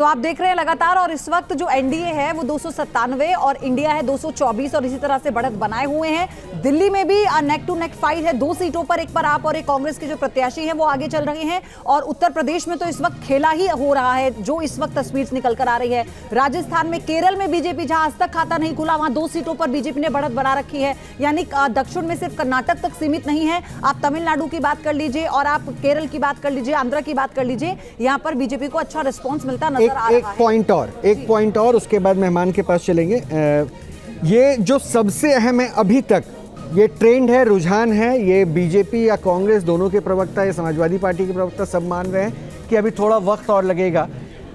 तो आप देख रहे हैं लगातार, और इस वक्त जो एनडीए है वो 297 और इंडिया है 224 और इसी तरह से बढ़त बनाए हुए हैं। दिल्ली में भी नेक टू नेक फाइट है, 2 सीटों पर, एक पर आप और एक कांग्रेस के जो प्रत्याशी हैं वो आगे चल रहे हैं। और उत्तर प्रदेश में तो इस वक्त खेला ही हो रहा है, जो इस वक्त तस्वीर निकल कर आ रही है। राजस्थान में, केरल में बीजेपी जहां आज तक खाता नहीं खुला, वहां 2 सीटों पर बीजेपी ने बढ़त बना रखी है। यानी दक्षिण में सिर्फ कर्नाटक तक सीमित नहीं है, आप तमिलनाडु की बात कर लीजिए और आप केरल की बात कर लीजिए, आंध्र की बात कर लीजिए, यहां पर बीजेपी को अच्छा रिस्पॉन्स मिलता नजर आ रहा है। एक पॉइंट और उसके बाद मेहमान के पास चलेंगे। ये जो सबसे अहम है अभी तक, ये ट्रेंड है, रुझान है, ये बीजेपी या कांग्रेस दोनों के प्रवक्ता या समाजवादी पार्टी के प्रवक्ता सब मान रहे हैं कि अभी थोड़ा वक्त और लगेगा।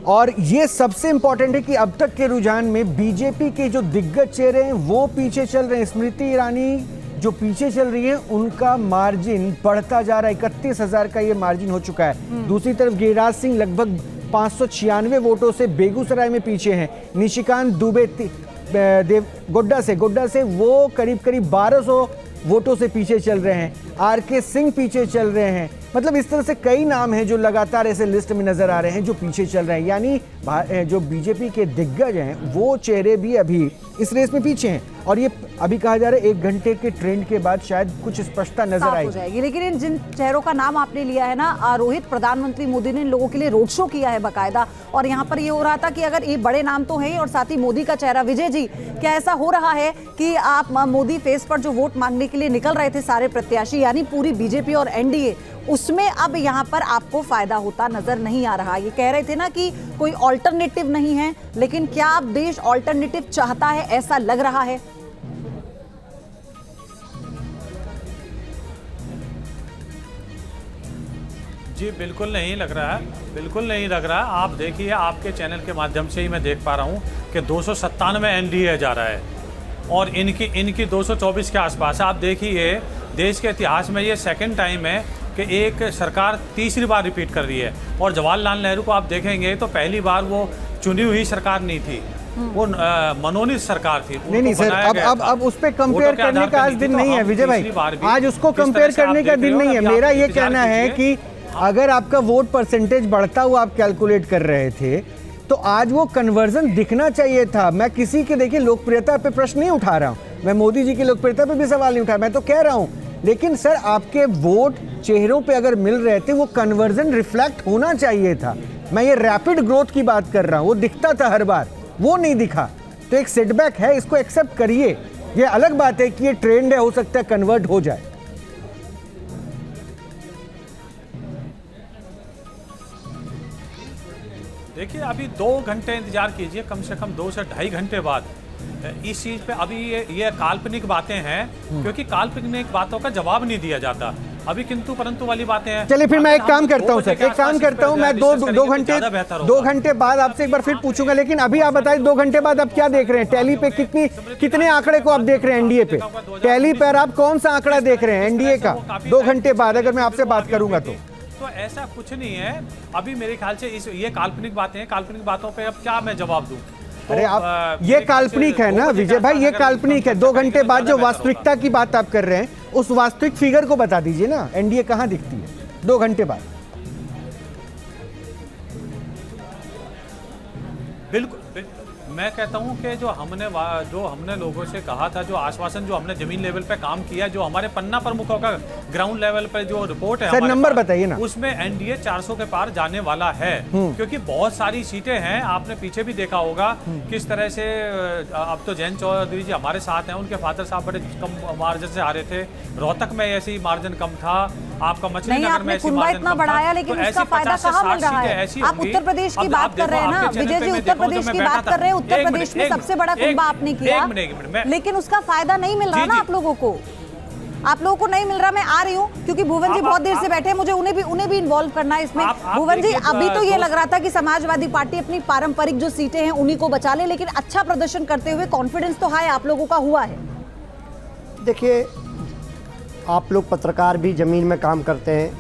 और ये सबसे इंपॉर्टेंट है कि अब तक के रुझान में बीजेपी के जो दिग्गज चेहरे हैं वो पीछे चल रहे हैं। स्मृति ईरानी जो पीछे चल रही है, उनका मार्जिन बढ़ता जा रहा है, 31,000 का ये मार्जिन हो चुका है। दूसरी तरफ गिरिराज सिंह लगभग 596 वोटों से बेगूसराय में पीछे हैं। निशिकांत दुबे गोड्डा से वो करीब 1200 वोटों से पीछे चल रहे हैं। आरके सिंह पीछे चल रहे हैं। मतलब इस तरह से कई नाम हैं जो लगातार ऐसे लिस्ट में नजर आ रहे हैं जो पीछे चल रहे हैं। यानी जो बीजेपी के दिग्गज हैं वो चेहरे भी अभी इस रेस में पीछे हैं। और ये अभी कहा जा रहा है 1 घंटे के ट्रेंड के बाद शायद कुछ स्पष्टता नजर आएगी। लेकिन इन जिन चेहरों का नाम आपने लिया है ना, रोहित, प्रधानमंत्री मोदी ने इन लोगों के लिए रोड शो किया है बाकायदा, और यहाँ पर ये हो रहा था कि अगर ये बड़े नाम तो हैं और साथ ही मोदी का चेहरा। विजय जी, क्या ऐसा हो रहा है कि आप मोदी फेस पर जो वोट मांगने के लिए निकल रहे थे सारे प्रत्याशी, यानी पूरी बीजेपी और एनडीए, उसमें अब यहाँ पर आपको फायदा होता नजर नहीं आ रहा? ये कह रहे थे ना कि कोई ऑल्टरनेटिव नहीं है, लेकिन क्या अब देश ऑल्टरनेटिव चाहता है, ऐसा लग रहा है? जी बिल्कुल नहीं लग रहा है, बिल्कुल नहीं लग रहा। आप देखिए, आपके चैनल के माध्यम से ही मैं देख पा रहा हूँ कि 297 एनडीए जा रहा है और इनकी 224 के आसपास है। आप देखिए, देश के इतिहास में ये सेकंड टाइम है कि एक सरकार तीसरी बार रिपीट कर रही है। और जवाहरलाल नेहरू को आप देखेंगे तो पहली बार वो चुनी हुई सरकार नहीं थी, वो मनोनीत सरकार थी। नहीं सर, अब उस पे कंपेयर करने का आज दिन नहीं है विजय भाई, आज उसको कंपेयर करने का दिन नहीं है। मेरा ये कहना है कि अगर आपका वोट परसेंटेज बढ़ता हुआ आप कैलकुलेट कर रहे थे तो आज वो कन्वर्जन दिखना चाहिए था। मैं किसी के देखिए लोकप्रियता पे प्रश्न नहीं उठा रहा हूँ, मैं मोदी जी की लोकप्रियता पे भी सवाल नहीं उठा, मैं तो कह रहा हूँ, लेकिन सर आपके वोट चेहरों पे अगर मिल रहे थे वो कन्वर्जन रिफ्लेक्ट होना चाहिए था। मैं ये रैपिड ग्रोथ की बात कर रहा हूँ, वो दिखता था हर बार, वो नहीं दिखा, तो एक सेटबैक है, इसको एक्सेप्ट करिए। ये अलग बात है कि ये ट्रेंड है, हो सकता है कन्वर्ट हो जाए। देखिए, अभी 2 घंटे इंतजार कीजिए, कम से कम 2 से ढाई घंटे बाद इस चीज़ पे। अभी ये काल्पनिक बातें हैं, क्योंकि काल्पनिक बातों का जवाब नहीं दिया जाता अभी, किंतु परंतु वाली बातें हैं। चलिए फिर मैं एक काम करता हूं सर, एक काम करता हूं, मैं दो घंटे बाद आपसे एक बार फिर पूछूंगा। लेकिन अभी आप बताइए 2 घंटे बाद आप क्या देख रहे हैं? टैली पे कितने आंकड़े को आप देख रहे हैं एनडीए पे? टैली पर आप कौन सा आंकड़ा देख रहे हैं एनडीए का 2 घंटे बाद, अगर मैं आपसे बात करूंगा तो ऐसा कुछ नहीं है अभी मेरे ख्याल से। ये काल्पनिक बातें हैं, काल्पनिक बातों पे अब क्या मैं जवाब दूं? अरे आप ये काल्पनिक है ना विजय भाई, ये काल्पनिक है। 2 घंटे बाद जो वास्तविकता की बात आप कर रहे हैं, उस वास्तविक फिगर को बता दीजिए ना, एनडीए कहां दिखती है 2 घंटे बाद? बिल्कुल, मैं कहता हूं कि जो हमने लोगों से कहा था, जो आश्वासन जो हमने जमीन लेवल पे काम किया, जो हमारे पन्ना प्रमुखों का ग्राउंड लेवल पे जो रिपोर्ट है, सर नंबर बताइए ना, उसमें एनडीए 400 के पार जाने वाला है। क्योंकि बहुत सारी सीटें हैं, आपने पीछे भी देखा होगा किस तरह से। अब तो जयंत चौधरी जी हमारे साथ हैं, उनके फादर साहब बड़े कम मार्जिन से हारे थे। रोहतक में ऐसे ही मार्जिन कम था, आपका मछलीनगर में ऐसी मार्जिन इतना बढ़ाया, लेकिन उसका फायदा कहाँ मिल रहा है? आप उत्तर प्रदेश की बात कर रहे हैं ना विजय जी, उत्तर प्रदेश की बात कर रहे हैं। उत्तर प्रदेश में सबसे बड़ा कुंभा आपने किया, लेकिन उसका फायदा नहीं मिल रहा ना आप लोगों को। आप लोगों को नहीं मिल रहा। मैं आ रही हूँ क्योंकि भुवन जी बहुत देर से बैठे हैं, मुझे उन्हें भी इन्वॉल्व करना है इसमें। भुवन जी, अभी तो ये लग रहा था कि समाजवादी पार्टी अपनी पारंपरिक जो सीटें हैं उन्हीं को बचा ले, लेकिन अच्छा प्रदर्शन करते हुए कॉन्फिडेंस तो हाई आप लोगों का हुआ है। देखिए, आप लोग पत्रकार भी जमीन में काम करते हैं,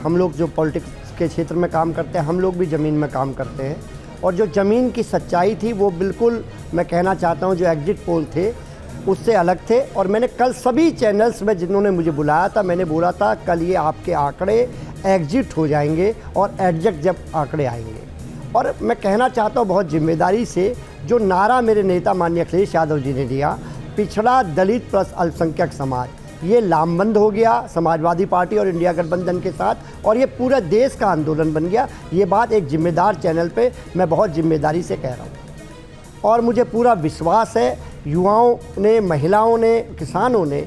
हम लोग जो पॉलिटिक्स के क्षेत्र में काम करते हैं, हम लोग भी ज़मीन में काम करते हैं। और जो ज़मीन की सच्चाई थी वो बिल्कुल, मैं कहना चाहता हूँ, जो एग्जिट पोल थे उससे अलग थे। और मैंने कल सभी चैनल्स में जिन्होंने मुझे बुलाया था, मैंने बोला था कल ये आपके आंकड़े एग्जिट हो जाएंगे और एग्जैक्ट जब आंकड़े आएंगे। और मैं कहना चाहता हूँ बहुत जिम्मेदारी से, जो नारा मेरे नेता माननीय अखिलेश यादव जी ने दिया, पिछड़ा दलित प्लस अल्पसंख्यक समाज, ये लामबंद हो गया समाजवादी पार्टी और इंडिया गठबंधन के साथ, और ये पूरा देश का आंदोलन बन गया। ये बात एक जिम्मेदार चैनल पे मैं बहुत जिम्मेदारी से कह रहा हूँ, और मुझे पूरा विश्वास है युवाओं ने, महिलाओं ने, किसानों ने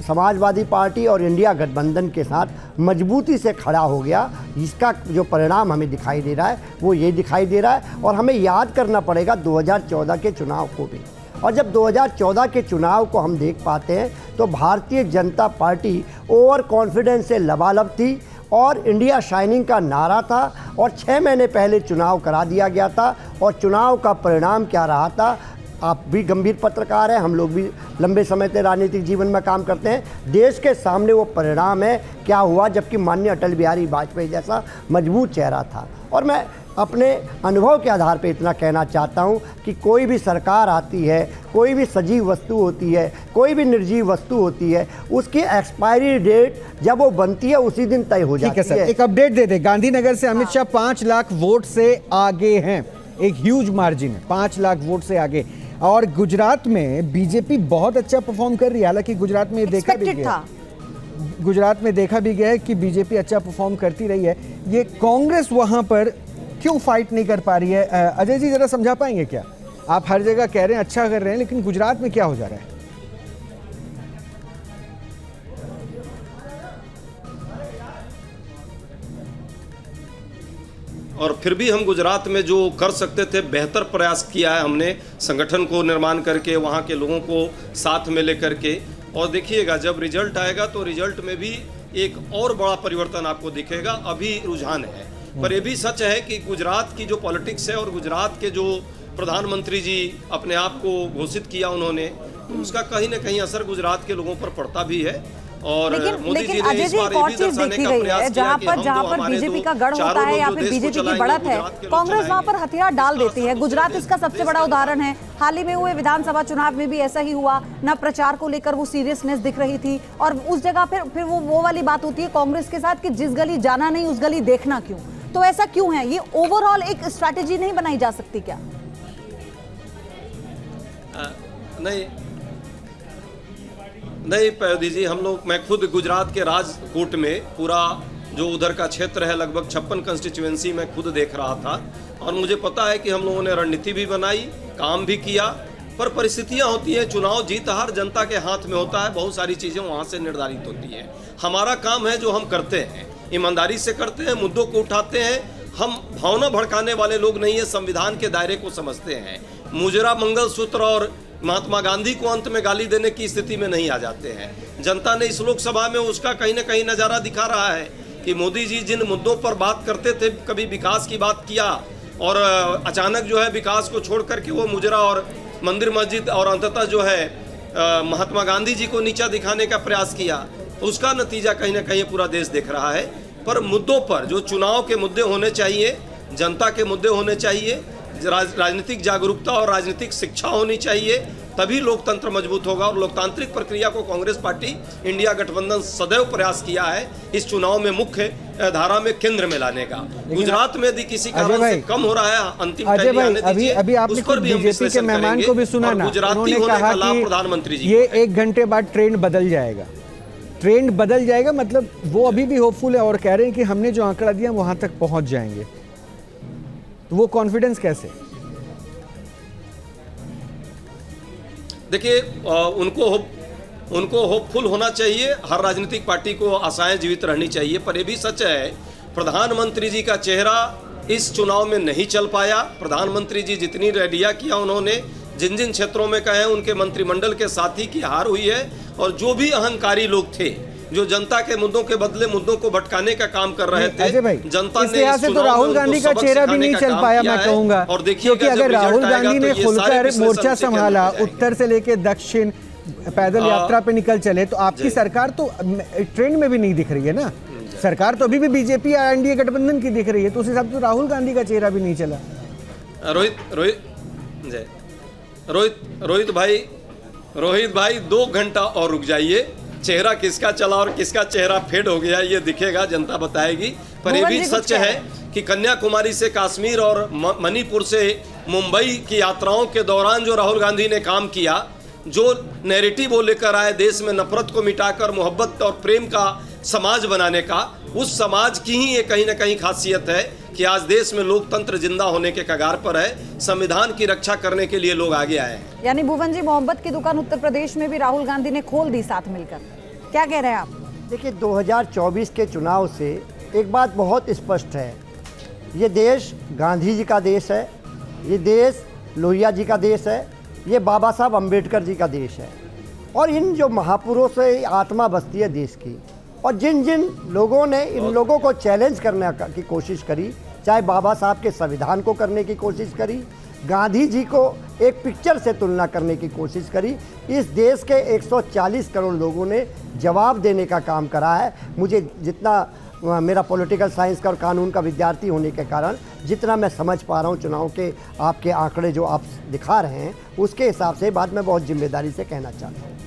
समाजवादी पार्टी और इंडिया गठबंधन के साथ मजबूती से खड़ा हो गया। इसका जो परिणाम हमें दिखाई दे रहा है वो ये दिखाई दे रहा है, और हमें याद करना पड़ेगा 2014 के चुनाव को भी। और जब 2014 के चुनाव को हम देख पाते हैं तो Bharatiya Janata party over confidence से लबालब थी, और इंडिया शाइनिंग का नारा था, और 6 महीने पहले चुनाव करा दिया गया था। और चुनाव का परिणाम क्या रहा था, आप भी गंभीर पत्रकार हैं, हम लोग भी लंबे समय से राजनीतिक जीवन में काम करते हैं, देश के सामने वो परिणाम है क्या हुआ, जबकि माननीय अटल बिहारी वाजपेयी जैसा मजबूत चेहरा था। और मैं अपने अनुभव के आधार पे इतना कहना चाहता हूं कि कोई भी सरकार आती है, कोई भी सजीव वस्तु होती है, कोई भी निर्जीव वस्तु होती है, उसकी एक्सपायरी डेट जब वो बनती है उसी दिन तय हो जाती है। ठीक है सर, एक अपडेट दे दे। गांधीनगर से अमित शाह 5 लाख वोट से आगे हैं, एक ह्यूज मार्जिन है, 5 लाख वोट से आगे। और गुजरात में बीजेपी बहुत अच्छा परफॉर्म कर रही है, हालांकि गुजरात में देखा भी गया, गुजरात में देखा भी गया है कि बीजेपी अच्छा परफॉर्म करती रही है। ये कांग्रेस वहां पर क्यों फाइट नहीं कर पा रही है? अजय जी जरा समझा पाएंगे क्या? आप हर जगह कह रहे हैं अच्छा कर रहे हैं, लेकिन गुजरात में क्या हो जा रहा है? और फिर भी हम गुजरात में जो कर सकते थे बेहतर प्रयास किया है हमने, संगठन को निर्माण करके, वहाँ के लोगों को साथ में लेकर के। और देखिएगा जब रिजल्ट आएगा तो रिजल्ट में भी एक और बड़ा परिवर्तन आपको दिखेगा। अभी रुझान है, पर यह भी सच है कि गुजरात की जो पॉलिटिक्स है और गुजरात के जो प्रधानमंत्री जी अपने आप को घोषित किया उन्होंने, तो उसका कहीं ना कहीं असर गुजरात के लोगों पर पड़ता भी है। और मोदी जी ने इस बार ये भी दर्शाने का प्रयास किया कि जहां पर बीजेपी का गढ़ होता है या फिर बीजेपी की बढ़त है, कांग्रेस वहां पर हथियार डाल देती है। गुजरात इसका सबसे बड़ा उदाहरण है। हाल ही में हुए विधानसभा चुनाव में भी ऐसा ही हुआ, न प्रचार को लेकर वो सीरियसनेस दिख रही थी, और उस जगह फिर वो वाली बात होती है कांग्रेस के साथ कि जिस गली जाना नहीं उस गली देखना क्यों। तो ऐसा क्यों है? ये ओवरऑल एक स्ट्रैटेजी नहीं बनाई जा सकती क्या? नहीं पयोधी जी, हम लोग, मैं खुद गुजरात के राजकोट में पूरा जो उधर का क्षेत्र है लगभग 56 कंस्टिट्यूएंसी में खुद देख रहा था, और मुझे पता है कि हम लोगों ने रणनीति भी बनाई, काम भी किया, पर परिस्थितियां होती हैं, चुनाव जीत हार जनता के हाथ में होता है, बहुत सारी चीज़ें वहाँ से निर्धारित होती हैं। हमारा काम है जो हम करते हैं ईमानदारी से करते हैं, मुद्दों को उठाते हैं, हम भावना भड़काने वाले लोग नहीं है, संविधान के दायरे को समझते हैं। मुजरा मंगलसूत्र और महात्मा गांधी को अंत में गाली देने की स्थिति में नहीं आ जाते हैं। जनता ने इस लोकसभा में उसका कहीं ना कहीं नज़ारा दिखा रहा है कि मोदी जी जिन मुद्दों पर बात करते थे, कभी विकास की बात किया और अचानक जो है विकास को छोड़ करके वो मुजरा और मंदिर मस्जिद और अंततः जो है महात्मा गांधी जी को नीचा दिखाने का प्रयास किया, उसका नतीजा कहीं ना कहीं पूरा देश देख रहा है। पर मुद्दों पर जो चुनाव के मुद्दे होने चाहिए, जनता के मुद्दे होने चाहिए, राजनीतिक जागरूकता और राजनीतिक शिक्षा होनी चाहिए, तभी लोकतंत्र मजबूत होगा। और लोकतांत्रिक प्रक्रिया को कांग्रेस पार्टी, इंडिया गठबंधन सदैव प्रयास किया है इस चुनाव में मुख्य धारा में केंद्र में लाने का। गुजरात में यदि किसी कारण से कम हो रहा है, अंतिम अजय भाई, अभी आपने बीजेपी के मेहमान को भी सुना ना, उन्होंने कहा कि प्रधानमंत्री जी ये 1 घंटे बाद ट्रेंड बदल जाएगा। ट्रेंड बदल जाएगा मतलब वो अभी भी होपफुल है और कह रहे हैं कि हमने जो आंकड़ा दिया वहां तक पहुंच जाएंगे। तो वो कॉन्फिडेंस कैसे? देखिए, उनको होपफुल होना चाहिए, हर राजनीतिक पार्टी को आशाएं जीवित रहनी चाहिए, पर यह भी सच है प्रधानमंत्री जी का चेहरा इस चुनाव में नहीं चल पाया। प्रधानमंत्री जी जितनी रैलियां किया उन्होंने, जिन जिन क्षेत्रों में कहे उनके मंत्रिमंडल के साथी की हार हुई है, और जो भी अहंकारी लोग थे जो जनता के मुद्दों के बदले मुद्दों को भटकाने का काम कर रहे थे, जनता ने इस से तो राहुल गांधी का चेहरा भी नहीं चल पाया, मैं कहूंगा। और देखिए, क्योंकि अगर राहुल गांधी ने खुलकर मोर्चा संभाला, उत्तर से लेकर दक्षिण पैदल यात्रा पे निकल चले, तो आपकी सरकार तो ट्रेंड में भी नहीं दिख रही है ना। सरकार तो अभी भी बीजेपी या एनडीए गठबंधन की दिख रही है, तो उस हिसाब से तो राहुल गांधी का चेहरा भी नहीं चला। रोहित भाई 2 घंटा और रुक जाइए, चेहरा किसका चला और किसका चेहरा फेड हो गया ये दिखेगा, जनता बताएगी। पर ये भी सच है कि कन्याकुमारी से कश्मीर और मणिपुर से मुंबई की यात्राओं के दौरान जो राहुल गांधी ने काम किया, जो नैरेटिव वो लेकर आए देश में नफरत को मिटाकर मोहब्बत और प्रेम का समाज बनाने का, उस समाज की ही ये कहीं ना कहीं खासियत है कि आज देश में लोकतंत्र जिंदा होने के कगार पर है। संविधान की रक्षा करने के लिए लोग आगे आए हैं। यानी भुवन जी, मोहब्बत की दुकान उत्तर प्रदेश में भी राहुल गांधी ने खोल दी साथ मिलकर, क्या कह रहे हैं आप? देखिए, 2024 के चुनाव से एक बात बहुत स्पष्ट है, ये देश गांधी जी का देश है, ये देश लोहिया जी का देश है, ये बाबा साहब अम्बेडकर जी का देश है। और इन जो महापुरुषों से आत्मा बसती है देश की, और जिन जिन लोगों ने इन लोगों को चैलेंज करने की कोशिश करी, चाहे बाबा साहब के संविधान को करने की कोशिश करी, गांधी जी को एक पिक्चर से तुलना करने की कोशिश करी, इस देश के 140 करोड़ लोगों ने जवाब देने का काम करा है। मुझे जितना मेरा पॉलिटिकल साइंस का और कानून का विद्यार्थी होने के कारण जितना मैं समझ पा रहा हूँ चुनाव के आपके आंकड़े जो आप दिखा रहे हैं, उसके हिसाब से बात मैं बहुत जिम्मेदारी से कहना चाहता हूँ।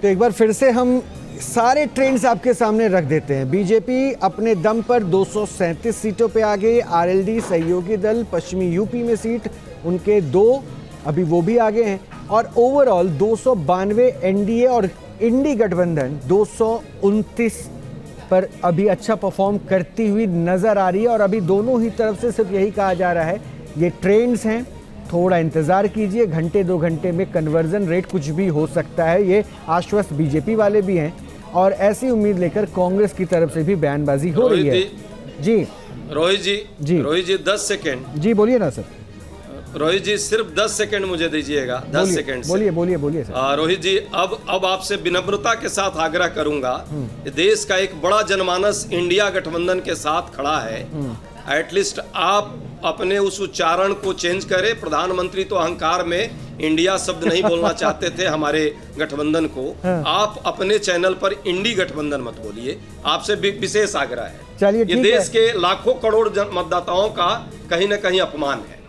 तो एक बार फिर से हम सारे ट्रेंड्स आपके सामने रख देते हैं। बीजेपी अपने दम पर 237 सीटों पे आ गई। आरएलडी सहयोगी दल पश्चिमी यूपी में सीट उनके 2, अभी वो भी आगे हैं। और ओवरऑल 292 एनडीए और इंडी गठबंधन 229 पर अभी अच्छा परफॉर्म करती हुई नजर आ रही है। और अभी दोनों ही तरफ से सिर्फ यही कहा जा रहा है, ये ट्रेंड्स हैं, थोड़ा इंतज़ार कीजिए, घंटे 2 घंटे में कन्वर्जन रेट कुछ भी हो सकता है। ये आश्वस्त बीजेपी वाले भी हैं और ऐसी उम्मीद लेकर कांग्रेस की तरफ से भी बयानबाजी हो रही है। जी रोहित जी 10 सेकेंड। जी बोलिए ना सर। रोहित जी सिर्फ 10 सेकेंड मुझे दीजिएगा, 10 सेकेंड। बोलिए सर। रोहित जी, अब आपसे विनम्रता के साथ आग्रह करूंगा, देश का एक बड़ा जनमानस इंडिया गठबंधन के साथ खड़ा है, एटलीस्ट आप अपने उस उच्चारण को चेंज करें। प्रधानमंत्री तो अहंकार में इंडिया शब्द नहीं बोलना चाहते थे हमारे गठबंधन को। आप अपने चैनल पर इंडी गठबंधन मत बोलिए, आपसे विशेष आग्रह है। चलिए, ये देश के लाखों करोड़ मतदाताओं का कहीं ना कहीं अपमान है।